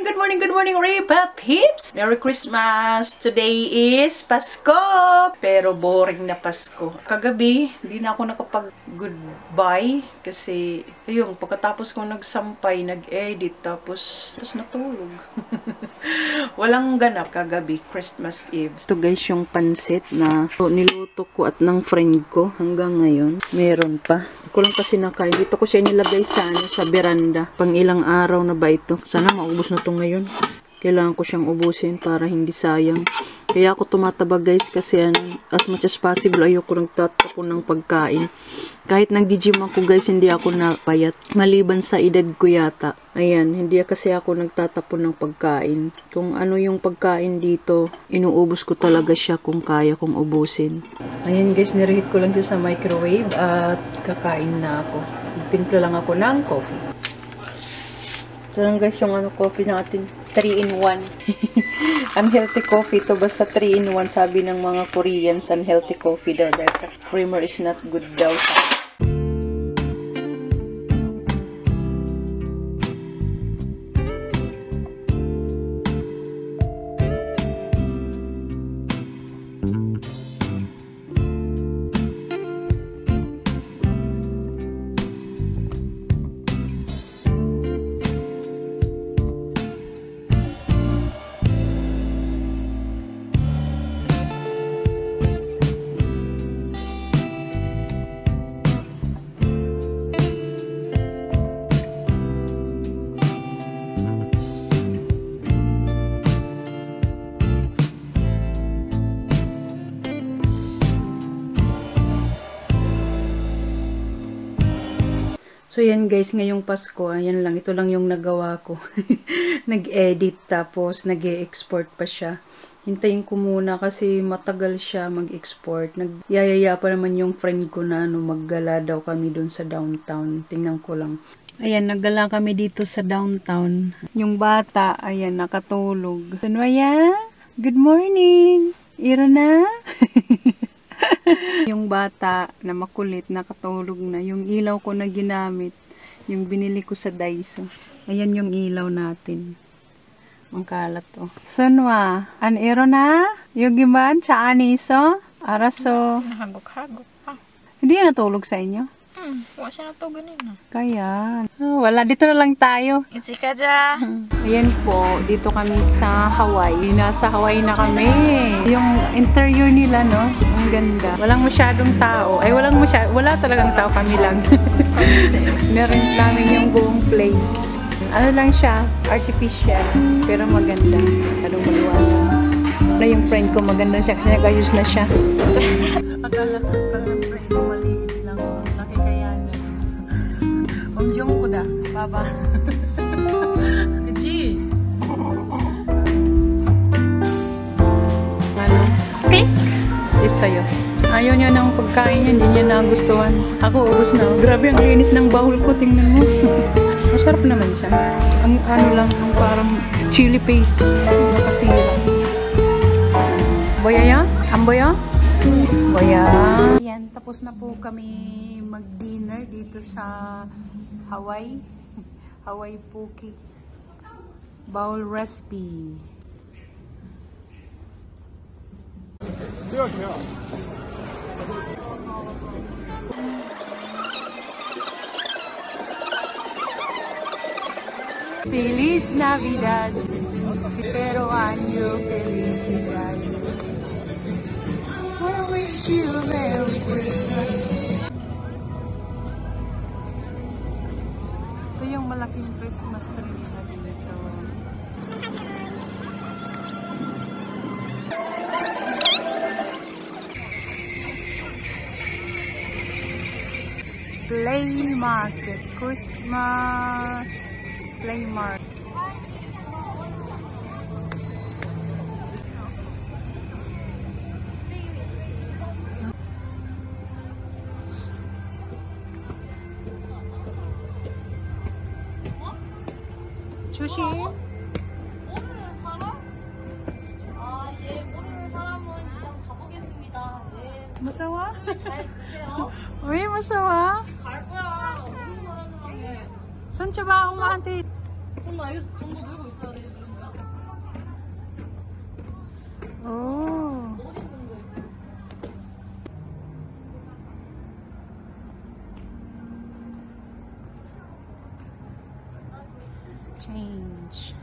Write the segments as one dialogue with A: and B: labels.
A: good morning, Ripa Peeps! Merry Christmas! Today is Pasko! Pero boring na Pasko. Kagabi, hindi na ako nakapag-goodbye kasi, ayun, pagkatapos ko nagsampay, nag-edit, tapos natulog. Walang ganap kagabi, Christmas Eve. Ito guys, yung pansit na niluto ko at ng friend ko hanggang ngayon. Meron pa. Ako lang kasi nakain. Dito ko siya nilagay sa veranda. Pang ilang araw na ba ito? Sana maubos na ito ngayon. Kailangan ko siyang ubusin para hindi sayang. Kaya ako tumataba guys kasi as much as possible ayoko nagtatapon ng pagkain. Kahit nag-gym ako guys, hindi ako napayat. Maliban sa edad ko yata. Ayan, hindi kasi ako nagtatapon ng pagkain. Kung ano yung pagkain dito, inuubos ko talaga siya kung kaya kong ubusin. Ayan guys, nireheat ko lang siya sa microwave at kakain na ako. Timpla lang ako ng coffee. Ito lang guys yung coffee natin. 3-in-1. Unhealthy coffee to, basta 3-in-1 sabi ng mga Koreans. Unhealthy coffee daw dahil sa creamer is not good daw. So yan guys, ngayong Pasko, ayan lang, ito lang yung nagawa ko. Nag-edit tapos nag-e-export pa siya. Hintayin ko muna kasi matagal siya mag-export. Nagyayaya pa naman yung friend ko na maggala daw kami dun sa downtown. Tingnan ko lang. Ayan, naggala kami dito sa downtown. Yung bata, ayan, nakatulog. Sunwaya, good morning! Ira na? Yung bata na makulit, nakatulog na. Yung ilaw ko na ginamit, yung binili ko sa Daiso. Ayan yung ilaw natin. Ang kalat to. Sunwa, an iro na? Yung giman, tsaan iso? Araso.
B: Nahagok-hagok pa.
A: Hindi na natulog sa inyo?
B: Wala siya natuganin na.
A: Kaya. Wala, dito na lang tayo.
B: Ichika dya.
A: Ayan po, dito kami sa Hawaii. Nasa Hawaii na kami. Yung interior nila, no? Ang ganda. Walang masyadong tao. Ay, wala talagang tao, kami lang. Meron namin yung buong place. Ano lang siya, artificial. Pero maganda. Anong maliwanag. Na yung friend ko, maganda siya. Kasi nag-ayos na siya. Akala ng friend ko, maliit lang. Laki kaya na. Umjong ko da. Baba. Kaji. Ano? Pick! Is sa'yo. Ayaw niya ng pagkain niya, hindi niya nagustuhan. Ako, ubos na. Grabe, ang linis ng bahol ko. Tingnan mo. Masarap naman siya. Ang ano lang, parang chili paste. Nakasira. Boya yan? Ang boya? Boya. Ayan, tapos na po kami mag-dinner dito sa Hawaii. Hawaii Poke. Bowl recipe. Feliz Navidad, pero año felicidad. I wish you a Merry Christmas. Ito yung malaking Christmas tree nila dito. Play market, Christmas play market. 조심.
C: 모르는 사람? 아, 예, 모르는 사람은 그냥 가보겠습니다. 예.
A: 무서워?
C: 잘 드세요.
A: 왜 무서워?
C: 갈 거야. 모르는 사람들한테.
A: 손 줘봐, 엄마한테.
C: 그럼 나 여기서 정도 들고 있어야 돼.
A: Oh. Change.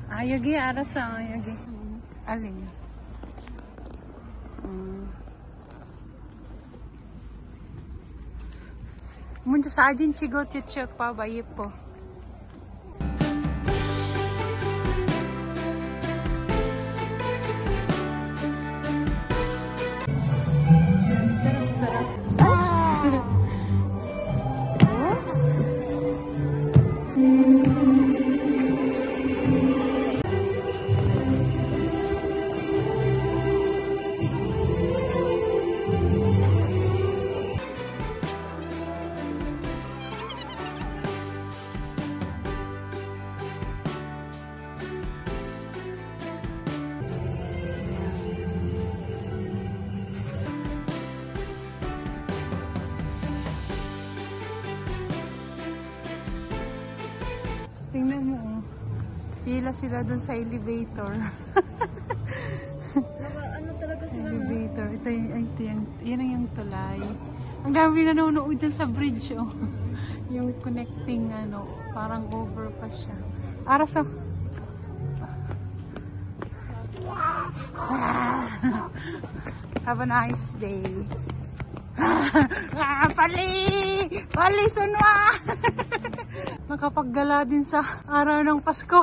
A: Ah, 여기 알았어. 여기. 알림. 먼저 사진 찍어 뒤쪽 봐봐 예뻐. Oops. Oops. Tingnan mo, oh. Pila sila dun sa elevator.
C: Ano talaga sila, no?
A: Elevator. Yan ang yung tulay. Ang dami nanonood dyan sa bridge, oh. Yung connecting, ano, parang overpass siya. Aras, oh. Have a nice day. Pali! Pali, sunwa! Makapaggala din sa araw ng Pasko.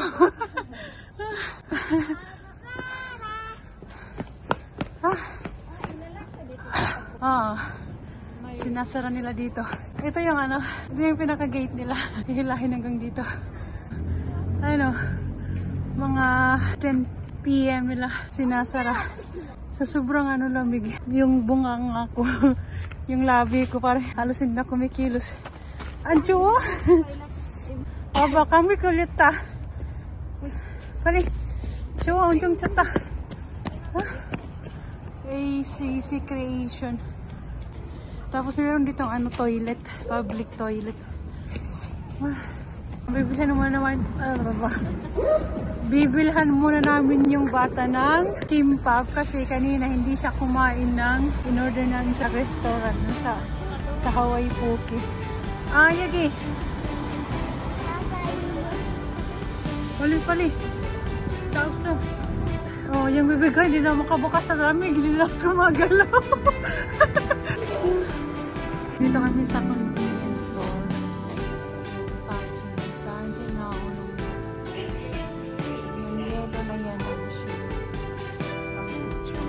A: Sinasara nila dito. Ito yung ano, ito yung pinaka-gate nila. Hihilahin hanggang dito. Ano, mga 10 PM nila sinasara. Sa sobrang ano lamig, yung bungang ako, yung labi ko parang halos hindi na kumikilos. Anjo! Aba kami kulit ta. Pali, siya unjong tsata. ACC creation. Tapos meron ditong ano, toilet, public toilet. Bibilhan muna namin yung bata ng kimbap kasi kanina hindi siya kumain ng in-order namin sa restaurant sa Hawaii Poke. Ah, yagi. Pali. Chao. Oh, yung bibigay hindi na makabukas sa lamig, hindi na gumagalaw. Dito kami sa convenience store. Sajin na ako nung yung yellow na yan ang siya. Ang picture.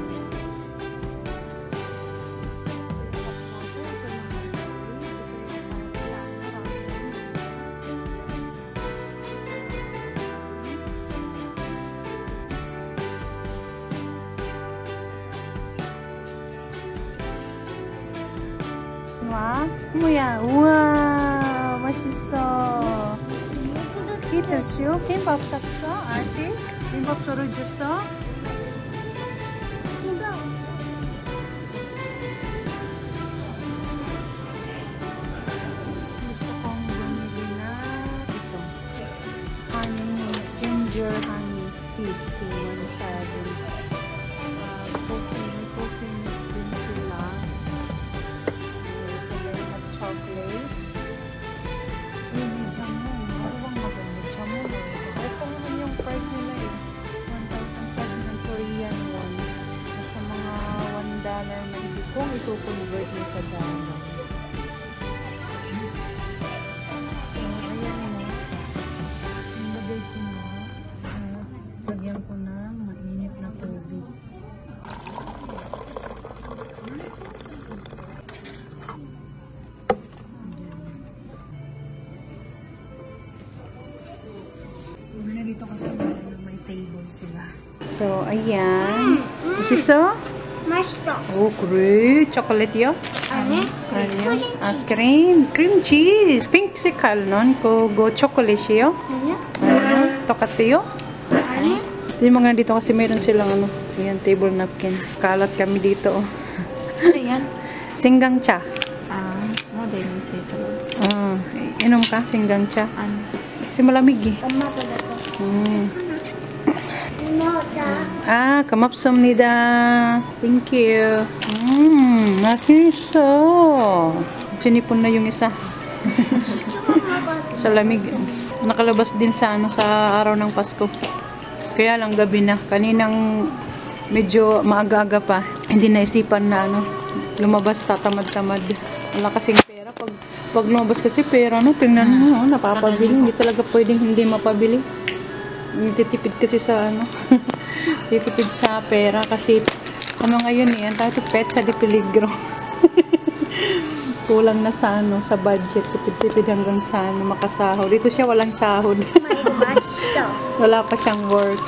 A: 뭐야? 우와, 맛있어. 스키트쇼? 김밥 샀어? 아직? 김밥 썰어줬어? Gusto kong bumili na ito. Honey, ginger honey tea. 217. Coffee mix din sila. Chocolate. Yung jamu. Marunong maganda. Jamu na yun. Basta naman yung price nila eh. 1,700 ng Korean won. Nasa mga $1 na hindi kung ito-convert mo sa dollar. So, ayan mo. Nilagay ko na. Lagyan ko na mainit na tubig. Dito kasi may table sila. So, ayan. Masisyo?
C: 맛있어.
A: Oh, great. Chocolate yo?
C: 안에
A: Ah, cream. Cream cheese. Pink 색깔 non ko go chocolate yo?
C: 아니야?
A: Tokatyo?
C: 아니?
A: Yung mga dito kasi meron silang ano, ayan, table napkin. Kalat kami dito. Oh.
B: Ano yan?
A: Singgang cha.
B: Ah, modern sa
A: Inom ka? Singgang cha?
B: Ano?
A: Kasi malamig eh.
C: 엄마 보내고. No, 자.
A: 감사합니다. Thank you. 맛있어. Sinipon na yung isa. Sa lamig. Nakalabas din sa sa araw ng Pasko. Kaya lang gabi na. Kaninang medyo maaga-aga pa. Hindi naisipan na lumabas, tatamad-tamad. Wala kasing pera. Pag lumabas kasi pera, tingnan mo, napapabili. Hindi talaga pwedeng hindi mapabili. Titipid kasi sa titipid sa pera kasi ngayon yan, tayo petsa de peligro. Kulang na sa sa budget, tipid hanggang sa makasahod. Dito siya walang sahod. Wala pa siyang work.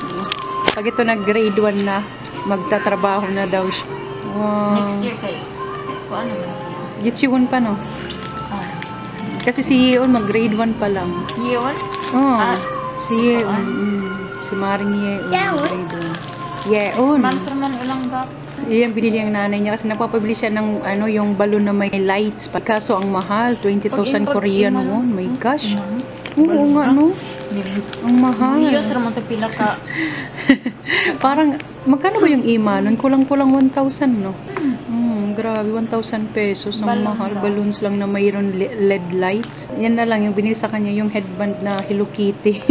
A: Pag ito nag grade 1 na, magtatrabaho na daw siya.
B: Next year kayo. Kung ano man siya.
A: Gichiwon pa no? Kasi si Yeon mag grade 1 pa lang.
B: Yeon?
A: Si Yeon. Si Maring Yeon. Grade 1. Yeon.
B: Mantra man ulang ba?
A: Iyan binili ang nanay niya kasi napapabili siya ng yung balon na may lights pa. Kaso ang mahal, 20,000 Korean won. My gosh. Oo nga no. Ang mahal.
B: Yes, ramon pila ka.
A: Parang magkano ba yung imanon? Kulang-kulang 1,000 no. Grabe, 1,000 pesos. Ang mahal. Balloons lang na mayroon LED lights. Yan na lang yung binili sa kanya, yung headband na Hello Kitty.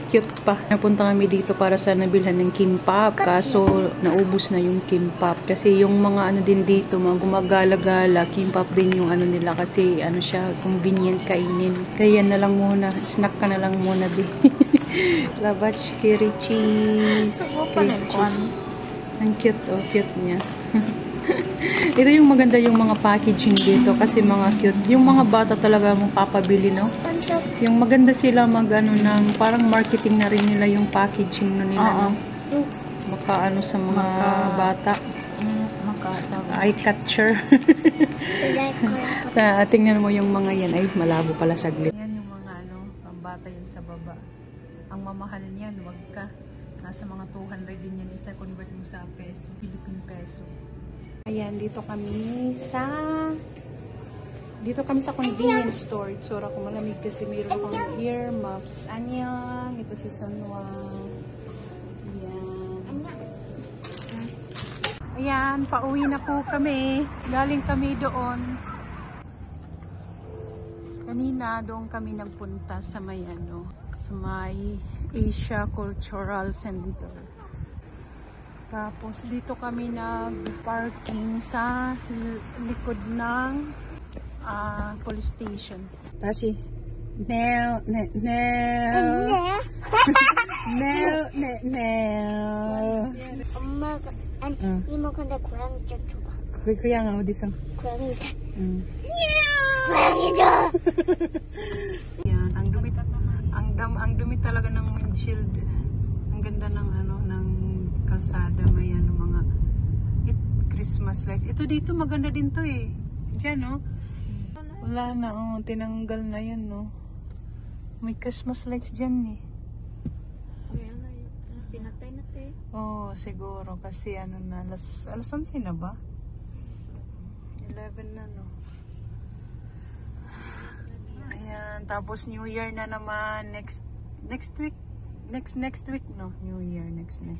A: Cute pa. Napunta kami dito para sa nabilhan ng kimbap. Kaso, naubos na yung kimbap. Kasi yung mga din dito, mga gumagala-gala, kimbap din yung nila. Kasi siya, convenient kainin. Kaya na lang muna. Snack ka na lang muna, di. Lavach, kiri cheese. Kiri cheese. Ang cute, cute niya. Ito yung maganda yung mga packaging dito kasi mga cute. Yung mga bata talaga mong papabili, no? Yung maganda sila ng parang marketing na rin nila yung packaging nila, no? Maka sa mga bata. Eye catcher. Tingnan mo yung mga yan. Ay, malabo pala saglit. Yan yung mga pambata yan sa baba. Ang mamahal niyan, wag ka. Nasa mga 200 din yan isa. Convert mo sa peso, Philippine peso. Ayan, dito kami sa convenience store. Itsura ko malamig kasi mayroon akong ear muffs. Anyang, ito si Sonwa. Ayan. Ayan, pauwi na po kami. Galing kami doon. Kanina doon kami nagpunta sa may sa may Asia Cultural Center. Tapos dito kami nag-parking sa likod ng police station. Tashi. Nail.
C: 엄마가 아니 이모 근데 고양이 좀 줘봐.
A: 그냥 어디서?
C: 고양이다.
A: 고양이죠. Yan, ang dumi talaga ng windshield. Ang ganda ng ng kalsada, may mga Christmas lights. Ito dito maganda din to eh. Diyan no. Wala na tinanggal na yan no. May Christmas lights diyan eh.
B: Pinatay na te.
A: Siguro kasi na alas 11 na ba? 11 na no. Ayan, tapos New Year na naman next week. Next week no. New Year next week.